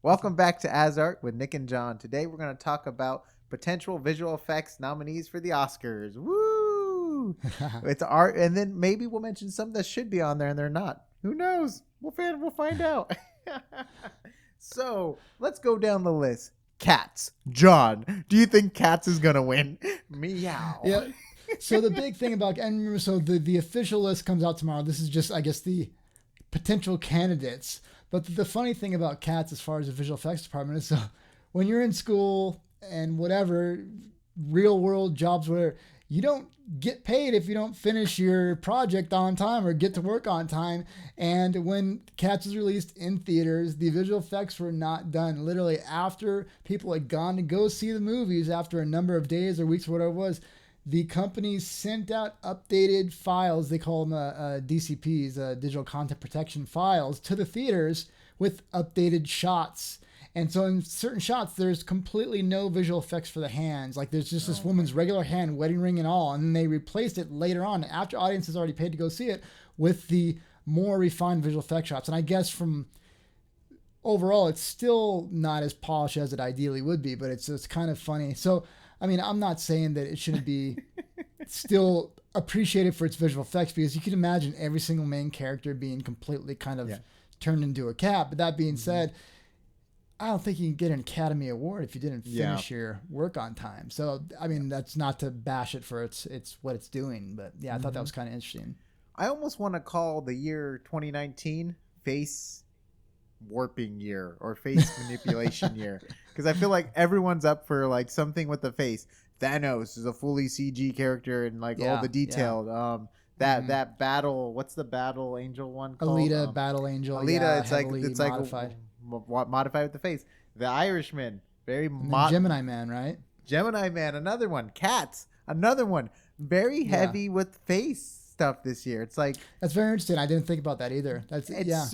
Welcome back to AsArt with Nick and John. Today we're going to talk about potential visual effects nominees for the Oscars. Woo! It's art, and then maybe we'll mention some that should be on there and they're not. Who knows? We'll find out. So let's go down the list. Cats. John, do you think Cats is going to win? Meow. Yeah. So the big thing about, and remember, so the official list comes out tomorrow. This is just, I guess, the potential candidates. But the funny thing about Cats, as far as the visual effects department, is when you're in school and whatever, real world jobs, whatever, you don't get paid if you don't finish your project on time or get to work on time. And when Cats was released in theaters, the visual effects were not done. Literally after people had gone to go see the movies, after a number of days or weeks or whatever it was, the companies sent out updated files. They call them DCPs, digital content protection files, to the theaters with updated shots. And so in certain shots, there's completely no visual effects for the hands. Like there's just this woman's regular hand, wedding ring and all. And then they replaced it later on, after audiences already paid to go see it, with the more refined visual effect shots. And I guess from overall, it's still not as polished as it ideally would be, but it's kind of funny. So, I mean, I'm not saying that it shouldn't be still appreciated for its visual effects, because you can imagine every single main character being completely kind of turned into a cat. But that being said, I don't think you can get an Academy Award if you didn't finish your work on time. So, I mean, that's not to bash it for it's what it's doing. But yeah, I thought that was kind of interesting. I almost want to call the year 2019 face warping year or face manipulation year, because I feel like everyone's up for like something with the face. Thanos is a fully CG character and like all the detailed that battle, what's the battle angel one called? Alita, battle angel. Alita, it's modified. Like modified with the face. The Irishman, very Gemini Man, right? Gemini Man, another one. Cats, another one. Very heavy with face stuff this year. It's like, that's very interesting. I didn't think about that either. It's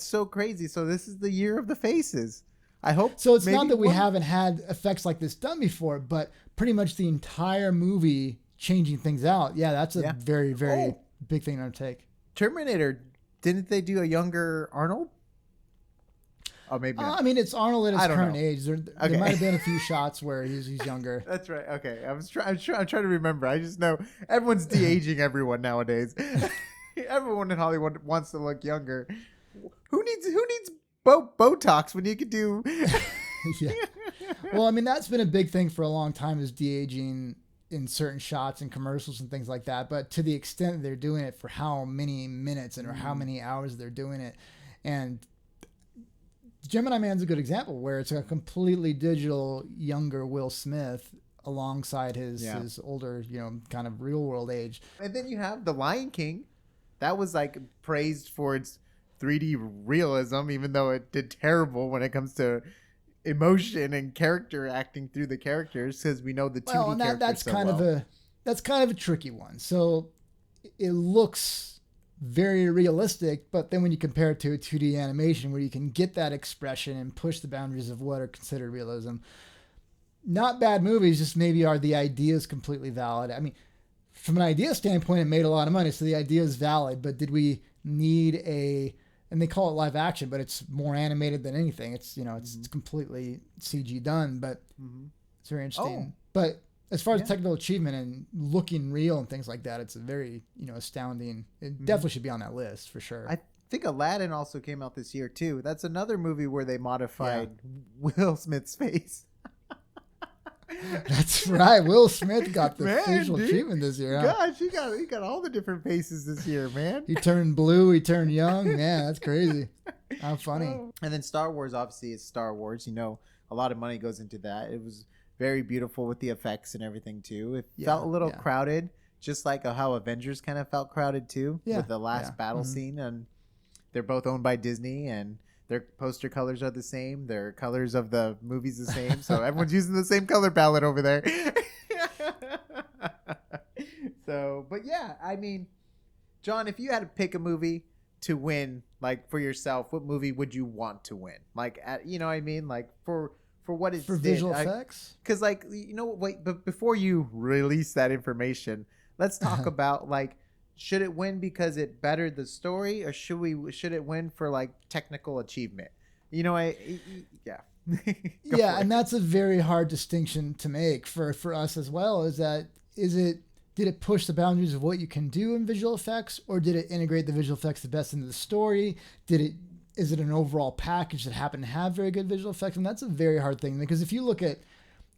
so crazy. So this is the year of the faces. I hope so. It's not that we haven't had effects like this done before, but pretty much the entire movie changing things out. Yeah, that's a very, very big thing to undertake. Terminator, didn't they do a younger Arnold? Oh, maybe not. I mean, it's Arnold at his current age. There might have been a few shots where he's younger. That's right. Okay, I'm trying to remember. I just know everyone's de-aging everyone nowadays. Everyone in Hollywood wants to look younger. Who needs Botox when you could do? Yeah. Well, I mean, that's been a big thing for a long time, is de-aging in certain shots and commercials and things like that. But to the extent that they're doing it for how many minutes and or how many hours they're doing it, and Gemini Man's a good example where it's a completely digital younger Will Smith alongside his older, kind of real world age. And then you have The Lion King. That was like praised for its 3D realism, even though it did terrible when it comes to emotion and character acting through the characters, because we know the 2D characters that's kind of a tricky one. So it looks very realistic, but then when you compare it to a 2D animation where you can get that expression and push the boundaries of what are considered realism, not bad movies, just maybe are the ideas completely valid. I mean, from an idea standpoint, it made a lot of money, so the idea is valid, but did we need and they call it live action, but it's more animated than anything. It's, it's completely CG done, but it's very interesting. But as far as technical achievement and looking real and things like that, it's a very, astounding. It definitely should be on that list for sure. I think Aladdin also came out this year too. That's another movie where they modified Will Smith's face. That's right. Will Smith got the facial treatment this year. Huh? Gosh, he got all the different faces this year, man. He turned blue. He turned young. Man, that's crazy. How funny. And then Star Wars, obviously, is Star Wars. A lot of money goes into that. It was very beautiful with the effects and everything too. It felt a little crowded, just like how Avengers kind of felt crowded too, with the last battle scene. And they're both owned by Disney, and their poster colors are the same. Their colors of the movies the same. So everyone's using the same color palette over there. So, but yeah, I mean, John, if you had to pick a movie to win, like for yourself, what movie would you want to win? Like, you know what I mean? Like for what it's for visual effects? Because wait, but before you release that information, let's talk about like, should it win because it bettered the story, or should it win for like technical achievement? You know, yeah. Go Yeah, for and it. that's a very hard distinction to make for us as well. Is it did it push the boundaries of what you can do in visual effects, or did it integrate the visual effects the best into the story? Did it is it an overall package that happened to have very good visual effects? And that's a very hard thing, because if you look at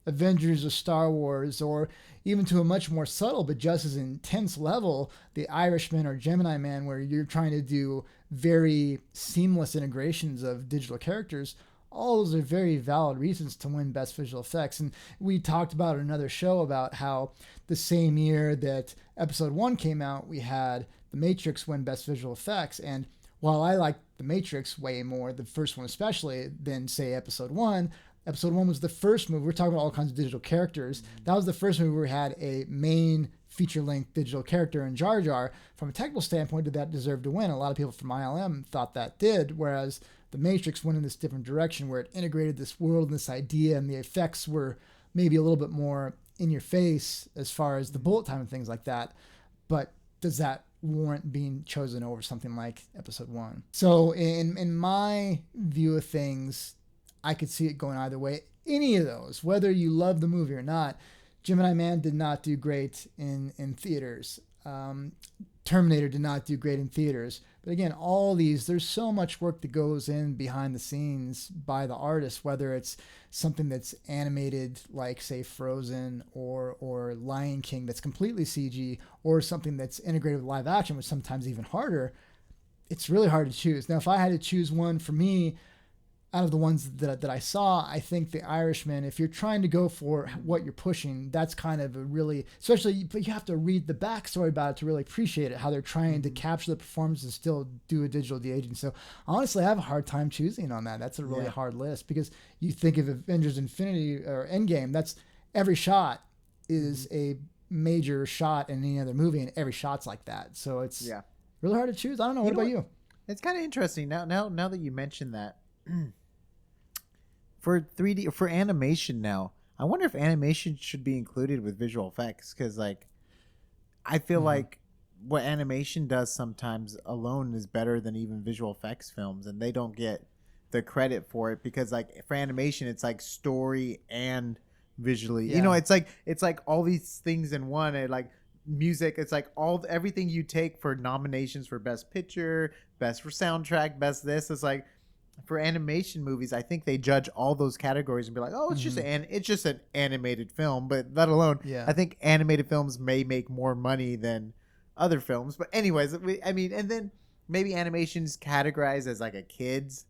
Avengers or Star Wars, or even to a much more subtle but just as intense level, The Irishman or Gemini Man, where you're trying to do very seamless integrations of digital characters, all those are very valid reasons to win Best Visual Effects. And we talked about in another show about how the same year that Episode 1 came out, we had The Matrix win Best Visual Effects. And while I like The Matrix way more, the first one especially, than, say, Episode 1, Episode 1 was the first movie. We're talking about all kinds of digital characters. That was the first movie where we had a main feature-length digital character in Jar Jar. From a technical standpoint, did that deserve to win? A lot of people from ILM thought that did, whereas The Matrix went in this different direction where it integrated this world and this idea, and the effects were maybe a little bit more in your face as far as the bullet time and things like that. But does that warrant being chosen over something like Episode 1? So in my view of things, I could see it going either way. Any of those, whether you love the movie or not. Gemini Man did not do great in theaters. Terminator did not do great in theaters. But again, all these, there's so much work that goes in behind the scenes by the artist, whether it's something that's animated like, say, Frozen or Lion King that's completely CG, or something that's integrated with live action, which is sometimes even harder. It's really hard to choose. Now, if I had to choose one for me, out of the ones that I saw, I think The Irishman, if you're trying to go for what you're pushing, that's kind of a really, especially, but you have to read the backstory about it to really appreciate it, how they're trying to capture the performance and still do a digital de-aging. So honestly, I have a hard time choosing on that. That's a really hard list, because you think of Avengers Infinity or Endgame, that's every shot is a major shot in any other movie, and every shot's like that. So it's really hard to choose. I don't know. What about you? It's kind of interesting now that you mentioned that. For 3D, for animation now, I wonder if animation should be included with visual effects, because like I feel like what animation does sometimes alone is better than even visual effects films, and they don't get the credit for it, because like for animation it's like story and visually, you know, it's like all these things in one. And like music, it's like everything you take for nominations for best picture, best for soundtrack, best this, it's like for animation movies, I think they judge all those categories and be like, oh, it's just an animated film. But let alone, I think animated films may make more money than other films. But anyways, and then maybe animation's categorized as like a kid's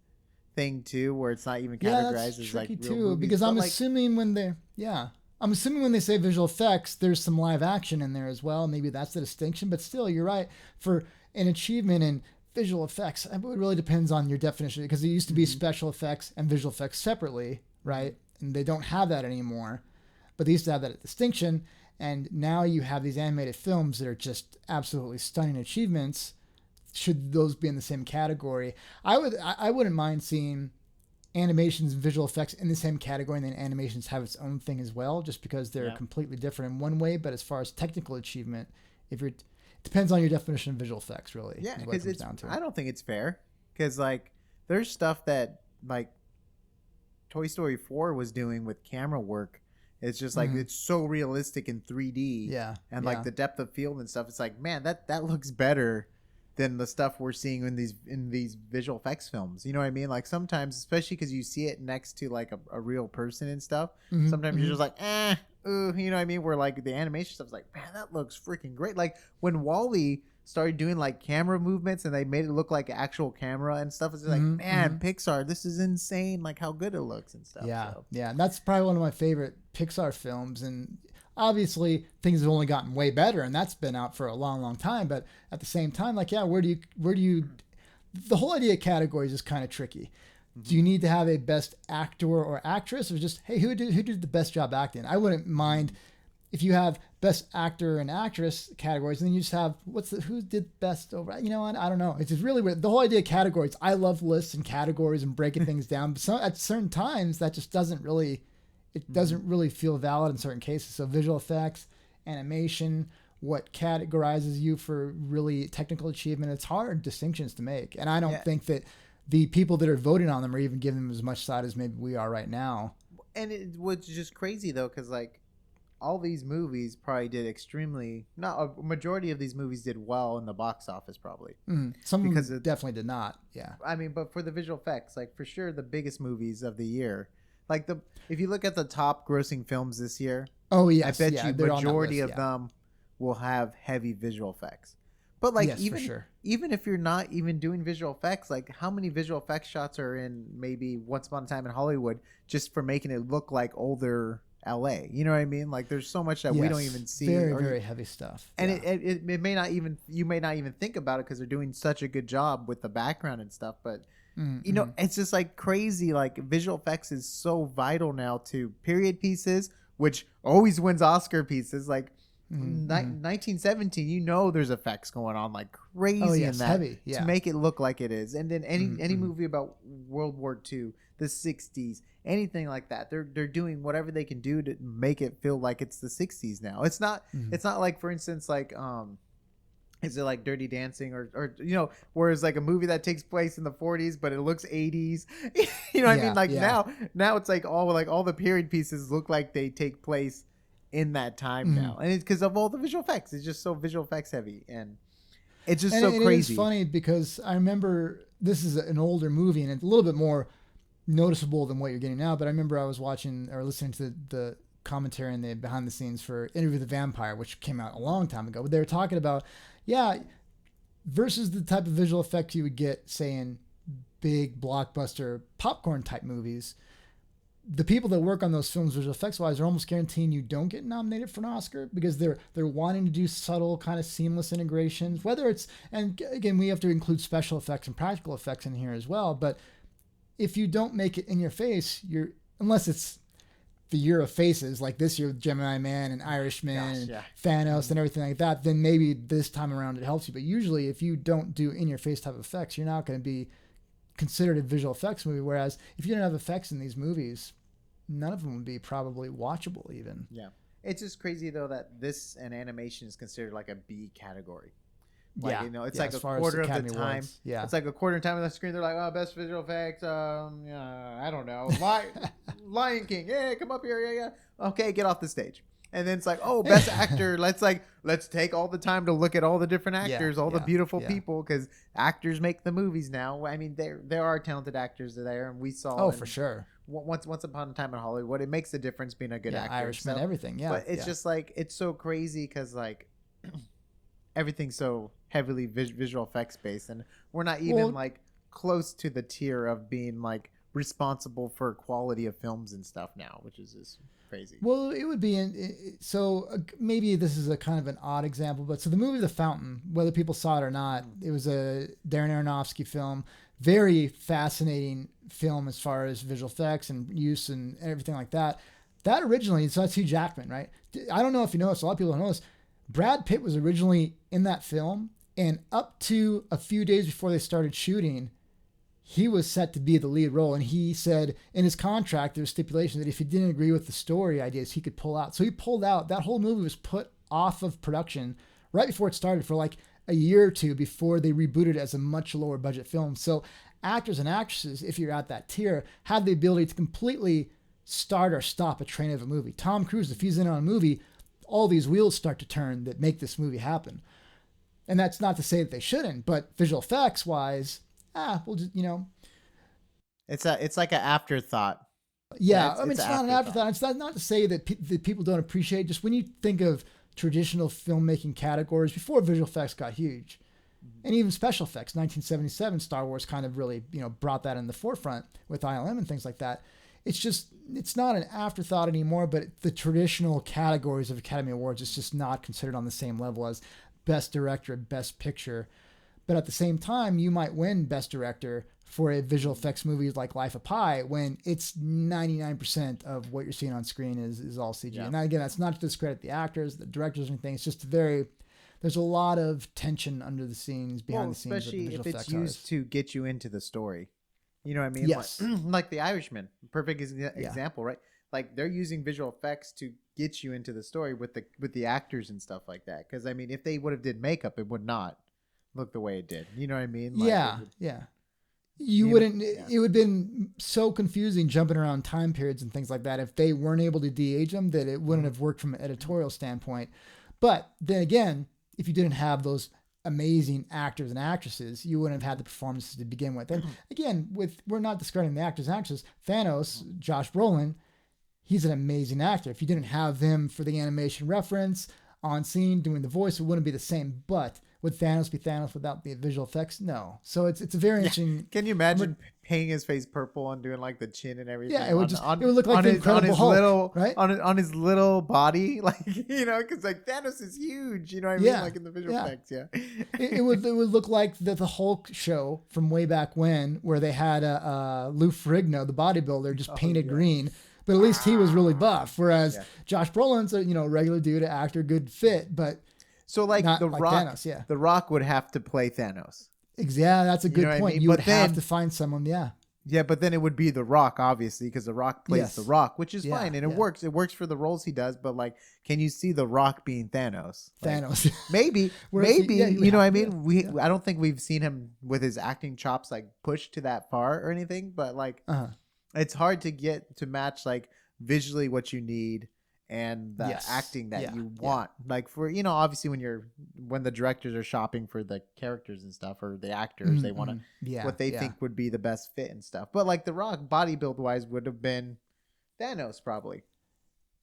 thing too, where it's not even categorized as like real too, movies. because I'm assuming when they say visual effects, there's some live action in there as well. Maybe that's the distinction. But still, you're right. For an achievement in visual effects, it really depends on your definition, because it used to be special effects and visual effects separately, right? And they don't have that anymore, but they used to have that distinction. And now you have these animated films that are just absolutely stunning achievements. Should those be in the same category? I wouldn't mind seeing animations and visual effects in the same category, and then animations have its own thing as well, just because they're completely different in one way. But as far as technical achievement, depends on your definition of visual effects, really. Yeah, because I don't think it's fair, because like there's stuff that like Toy Story 4 was doing with camera work. It's just like it's so realistic in 3D. Yeah, and like the depth of field and stuff. It's like, man, that looks better than the stuff we're seeing in these visual effects films. You know what I mean? Like sometimes, especially because you see it next to like a real person and stuff. Sometimes you're just like, ooh, you know what I mean? Where like the animation stuff's like, man, that looks freaking great. Like when Wall-E started doing like camera movements and they made it look like actual camera and stuff, it's like, man, Pixar, this is insane. Like how good it looks and stuff. Yeah, yeah, and that's probably one of my favorite Pixar films. And obviously things have only gotten way better, and that's been out for a long, long time. But at the same time, like, where do you the whole idea of categories is kind of tricky. Do you need to have a best actor or actress, or just, hey, who did the best job acting? I wouldn't mind if you have best actor and actress categories, and then you just have who did best over. You know what? I don't know. It's just really weird. The whole idea of categories. I love lists and categories and breaking things down, but at certain times that just doesn't really feel valid in certain cases. So visual effects, animation, what categorizes you for really technical achievement, it's hard distinctions to make. And I don't think that the people that are voting on them are even giving them as much side as maybe we are right now. And it was just crazy though, because like all these movies probably did extremely not a majority of these movies did well in the box office probably Some of because them definitely did not. Yeah. I mean, but for the visual effects, like for sure the biggest movies of the year, like the if you look at the top grossing films this year, Oh I yes, bet yeah, you they're on that majority list, of yeah. them will have heavy visual effects. But like Yes, for sure. even if you're not even doing visual effects, like how many visual effects shots are in maybe Once Upon a Time in Hollywood just for making it look like older LA? You know what I mean? Like there's so much that we don't Yes, even see, very very heavy stuff. and Yeah. it may not even you may not even think about it because they're doing such a good job with the background and stuff. But you know, Mm-hmm. it's just like crazy. Like visual effects is so vital now to period pieces, which always wins Oscar pieces. Like Mm-hmm. 1917, you know, there's effects going on like Oh crazy in yes, that heavy. to Yeah. make it look like it is. And then any Mm-hmm. movie about World War II, the 60s, anything like that, they're doing whatever they can do to make it feel like it's the 60s now. Mm-hmm. It's not like, for instance, like is it like Dirty Dancing or you know, whereas like a movie that takes place in the 40s but it looks 80s. You know what I mean? Yeah. Like Yeah. now it's like all the period pieces look like they take place in that time Mm-hmm. now, and it's because of all the visual effects. It's just so visual effects heavy, and it's just And so it is crazy. funny because I remember this is an older movie and it's a little bit more noticeable than what you're getting now. But I remember I was watching or listening to the commentary and the behind the scenes for Interview with the Vampire, which came out a long time ago. But they were talking about, yeah, versus the type of visual effects you would get, say, in big blockbuster popcorn type movies. The people that work on those films visual effects wise are almost guaranteeing you don't get nominated for an Oscar because they're wanting to do subtle kind of seamless integrations, whether it's, and again we have to include special effects and practical effects in here as well, but if you don't make it in your face, you're, unless it's the year of faces like this year with Gemini Man and Irishman Gosh, and yeah. Thanos and everything like that, then maybe this time around it helps you. But usually if you don't do in your face type of effects, you're not going to be considered a visual effects movie. Whereas if you didn't have effects in these movies, none of them would be probably watchable even. Yeah, it's just crazy though that this and animation is considered like a B category. Like, Yeah, you know, it's yeah, like as a far as quarter of the Academy time. Awards, yeah. It's like a quarter of the time on the screen. They're like, oh, best visual effects. Yeah, I don't know. Lion King. Yeah, come up here. Yeah, yeah. Okay, get off the stage. And then it's like, oh, best actor. Let's take all the time to look at all the different Yeah, actors, all the yeah, beautiful yeah. people, because actors make the movies now. I mean, there are talented actors there, and we saw. Oh, in for sure. Once upon a time in Hollywood, it makes a difference being a good Yeah, actor. Irishman, So, everything. Yeah, but it's yeah. just like it's so crazy because like everything's so heavily visual effects based, and we're not even Well, like close to the tier of being like responsible for quality of films and stuff now, which is just crazy. well, it would be so maybe this is a kind of an odd example, but so the movie The Fountain, whether people saw it or not, it was a Darren Aronofsky film, very fascinating film as far as visual effects and use and everything like that. That originally, so that's Hugh Jackman, right? I don't know if you know this, a lot of people don't know this. Brad Pitt was originally in that film, and up to a few days before they started shooting, he was set to be the lead role. And he said in his contract, there was stipulation that if he didn't agree with the story ideas, he could pull out. So he pulled out. That whole movie was put off of production right before it started for like a year or two before they rebooted it as a much lower budget film. So actors and actresses, if you're at that tier, have the ability to completely start or stop a train of a movie. Tom Cruise, if he's in on a movie, all these wheels start to turn that make this movie happen. And that's not to say that they shouldn't, but visual effects wise, we'll just, It's like an afterthought. yeah. I mean, It's it's an not an afterthought. afterthought. It's not to say that, that people don't appreciate. Just when you think of traditional filmmaking categories before visual effects got huge, and even special effects, 1977, Star Wars kind of really brought that in the forefront with ILM and things like that. It's not an afterthought anymore. But the traditional categories of Academy Awards, it's just not considered on the same level as Best Director, Best Picture. But at the same time, you might win Best Director for a visual effects movie like Life of Pi when it's 99% of what you're seeing on screen is all CG. Yeah. And again, that's not to discredit the actors, the directors, or anything. It's just there's a lot of tension under the scenes, behind the scenes. Especially Visual if it's effects used artists. to get you into the story. You know what I mean? Yes. Like The Irishman, perfect example, right? Like they're using visual effects to get you into the story with the actors and stuff like that. Because I mean, if they would have did makeup, it would not look the way it did. You know what I mean? Like, Yeah, yeah. You You know? wouldn't. Yeah. It would have been so confusing jumping around time periods and things like that if they weren't able to de-age them. That it wouldn't have worked from an editorial standpoint. But then again, if you didn't have those amazing actors and actresses, you wouldn't have had the performances to begin with. And again, we're not discarding the actors and actresses. Thanos, Josh Brolin, he's an amazing actor. If you didn't have him for the animation reference on scene doing the voice, it wouldn't be the same. But would Thanos be Thanos without the visual effects? No. So it's a very interesting. Can you imagine painting his face purple and doing like the chin and everything? Yeah, it would it would look like the Incredible Hulk, little right? on his little body, like because like Thanos is huge. You know what I mean? Yeah, Like in the visual effects, yeah. it would look like the Hulk show from way back when, where they had Lou Ferrigno, the bodybuilder, just painted green. But at least he was really buff, whereas Josh Brolin's a regular dude, actor, good fit, but so like not the like Rock, Thanos, the Rock would have to play Thanos. Yeah, that's a good know what I point. mean? You But would have then- to find someone, Yeah, but then it would be The Rock, obviously, because The Rock plays Yes. The Rock, which is Yeah, fine, and it yeah. works. It works for the roles he does, but like, can you see The Rock being Thanos? Like, Thanos. maybe, Whereas he- maybe, yeah, he would you know what I have to, mean? I don't think we've seen him with his acting chops like pushed to that far or anything, but like, Uh-huh. it's hard to get to match like visually what you need and the Yes. acting that Yeah, you yeah. want. Like for obviously when the directors are shopping for the characters and stuff or the actors, they want to what they think would be the best fit and stuff. But like The Rock, body build wise, would have been Thanos probably,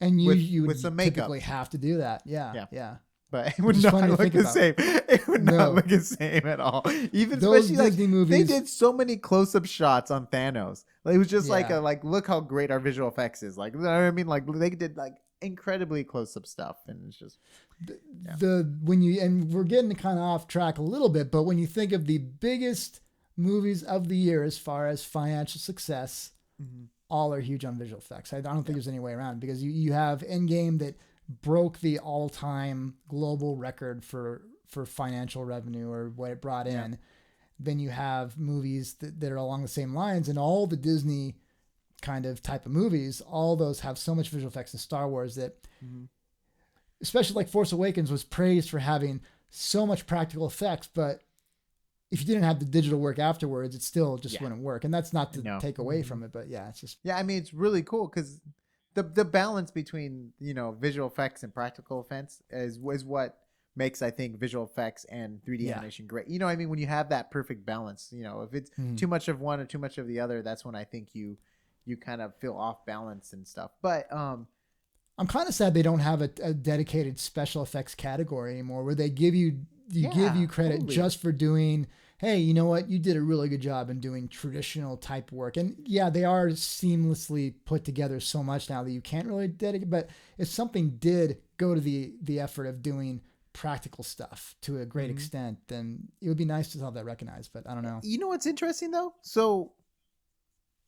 And with- you with would some makeup. typically have to do that. Yeah. Yeah. but it would is not funny to look think the about. same. It would No. not look the same at all. Even Those especially like Disney they movies. did so many close up shots on Thanos. Like, it was just like Yeah. look how great our visual effects is. Like, you know what I mean? Like they did like incredibly close up stuff, and it's just And we're getting kind of off track a little bit, but when you think of the biggest movies of the year as far as financial success, all are huge on visual effects. I don't think there's any way around it, because you have Endgame that broke the all-time global record for financial revenue or what it brought in. Then you have movies that are along the same lines, and all the Disney kind of type of movies, all those have so much visual effects in Star Wars that, especially like Force Awakens was praised for having so much practical effects, but if you didn't have the digital work afterwards, it still just wouldn't work. And that's not to take away from it, but it's just. Yeah, I mean, it's really cool because the balance between visual effects and practical effects is what makes, I think, visual effects and 3D animation great. You know what I mean? When you have that perfect balance, if it's too much of one or too much of the other, that's when I think you kind of feel off balance and stuff. But I'm kind of sad they don't have a dedicated special effects category anymore, where they give you credit just for doing, hey, you know what, you did a really good job in doing traditional type work. And they are seamlessly put together so much now that you can't really dedicate. But if something did go to the effort of doing practical stuff to a great extent, then it would be nice to have that recognized. But I don't know. You know what's interesting though? So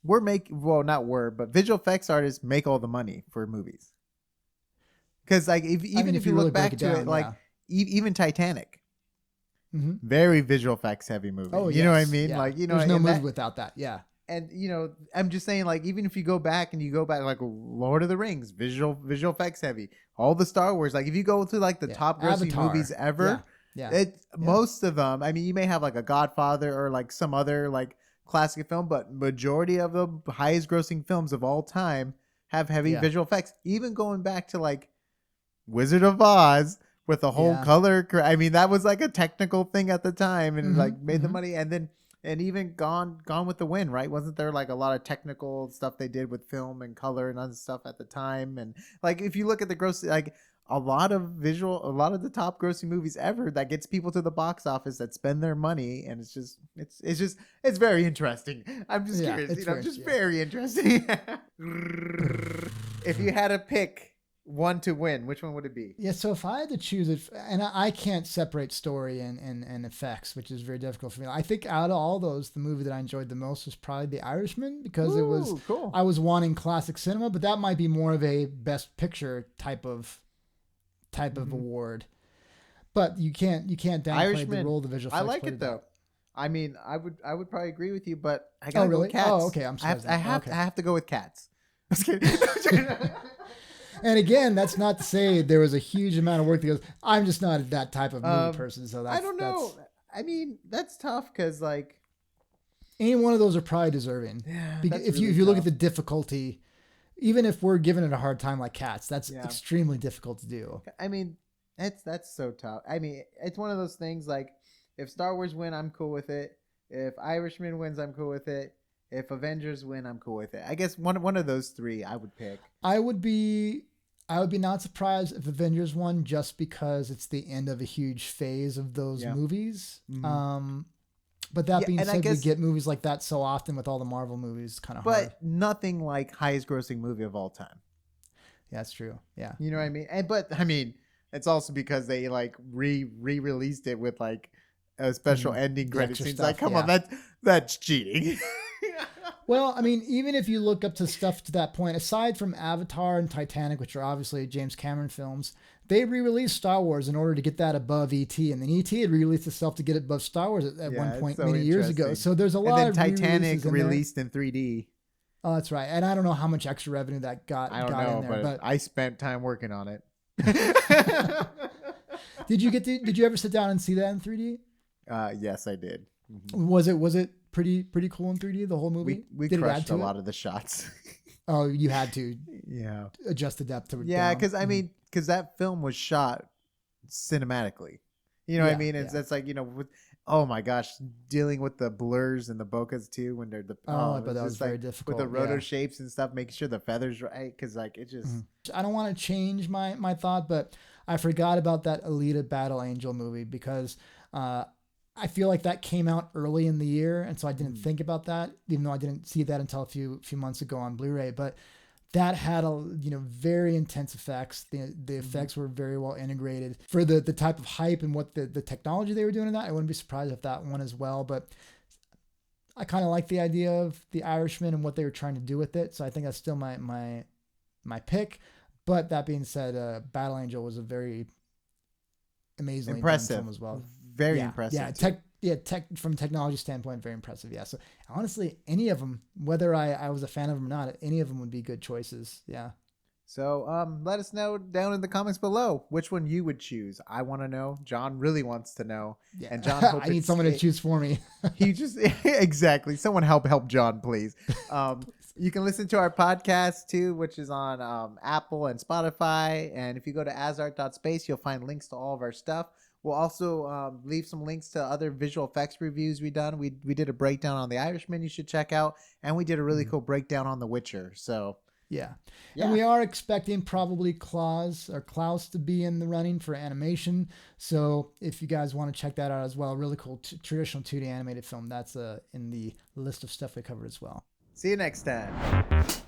but visual effects artists make all the money for movies. Because like if you really look back break it to down, it, like even Titanic, very visual effects heavy movie. Oh, you know what I yes, mean? yeah. Like There's no movie without that. Yeah. And I'm just saying, like, even if you go back like Lord of the Rings, visual effects heavy. All the Star Wars, like if you go to like the top grossing Avatar. movies ever, most of them. I mean, you may have like a Godfather or like some other like classic film, but majority of the highest grossing films of all time have heavy visual effects. Even going back to like Wizard of Oz with the whole color. I mean, that was like a technical thing at the time, and like made the money. And even Gone with the Wind, right? Wasn't there like a lot of technical stuff they did with film and color and other stuff at the time? And like if you look at the gross, like a lot of the top grossing movies ever that gets people to the box office that spend their money, and it's very interesting. I'm just curious, very interesting. If you had to pick one to win, which one would it be? Yeah, so if I had to choose it, and I can't separate story and effects, which is very difficult for me. I think out of all those, the movie that I enjoyed the most was probably The Irishman, because it was cool. I was wanting classic cinema, but that might be more of a best picture type of award. But you can't downplay Irishman, the role of the visual effects. I like it though. That. I mean, I would probably agree with you, but I gotta go with Cats. Oh, okay. I'm sorry. I have to go with Cats. I was kidding. And again, that's not to say there was a huge amount of work that goes. I'm just not that type of movie person, so that's, I don't know. I mean, that's tough because like any one of those are probably deserving. Yeah, Because that's if really you look at tough. the difficulty, even if we're giving it a hard time like Cats, that's Yeah. extremely difficult to do. I mean, that's so tough. I mean, it's one of those things like if Star Wars win, I'm cool with it. If Irishman wins, I'm cool with it. If Avengers win, I'm cool with it. I guess one of those three I would pick. I would be not surprised if Avengers won, just because it's the end of a huge phase of those Yeah. movies. Mhm. But that Yeah, being and I said, we guess- get movies like that so often with all the Marvel movies. Kind of hard. But nothing like highest grossing movie of all time. Yeah, that's true. Yeah. You know what I mean? But I mean, it's also because they like re-released it with like a special ending The credit extra scenes. stuff, Like, come yeah. on, that's cheating. Well, I mean, even if you look up to stuff to that point, aside from Avatar and Titanic, which are obviously James Cameron films, they re-released Star Wars in order to get that above E.T. And then E.T. had re-released itself to get it above Star Wars at Yeah, one it's point so many years ago. interesting. So there's a And lot then of Titanic re-releases in there. released in 3D. Oh, that's right. And I don't know how much extra revenue that got I don't got know, in there, but I spent time working on it. did you ever sit down and see that in 3D? Yes, I did. Was it pretty cool in 3D, the whole movie? We Did it add crushed to a it? lot of the shots. Oh, you had to Yeah. adjust the depth to it. Yeah, down. because I mean, because that film was shot cinematically. You know what I Yeah, mean? It's yeah. that's like, with, oh my gosh, dealing with the blurs and the bokehs too when they're Oh, it's but that was just very like difficult. with the rotor yeah. shapes and stuff, making sure the feathers right, because like it just I don't want to change my thought, but I forgot about that Alita Battle Angel movie because I feel like that came out early in the year, and so I didn't think about that, even though I didn't see that until a few months ago on Blu-ray. But that had very intense effects. The effects were very well integrated for the type of hype and what the technology they were doing in that. I wouldn't be surprised if that one as well. But I kind of like the idea of the Irishman and what they were trying to do with it. So I think that's still my pick. But that being said, Battle Angel was a very amazingly impressive done film as well. very Yeah, impressive. tech from a technology standpoint, very impressive. Yeah. So honestly, any of them, whether I was a fan of them or not, any of them would be good choices. Yeah. So let us know down in the comments below which one you would choose. I want to know. John really wants to know. Yeah. And John, I need someone to choose for me. He just exactly. Someone help John, please. You can listen to our podcast too, which is on Apple and Spotify. And if you go to asart.space, you'll find links to all of our stuff. We'll also leave some links to other visual effects reviews we've done. We did a breakdown on The Irishman you should check out, and we did a really cool breakdown on The Witcher. So Yeah. Yeah. And we are expecting probably Klaus to be in the running for animation. So if you guys want to check that out as well, really cool traditional 2D animated film. That's in the list of stuff we covered as well. see you next time.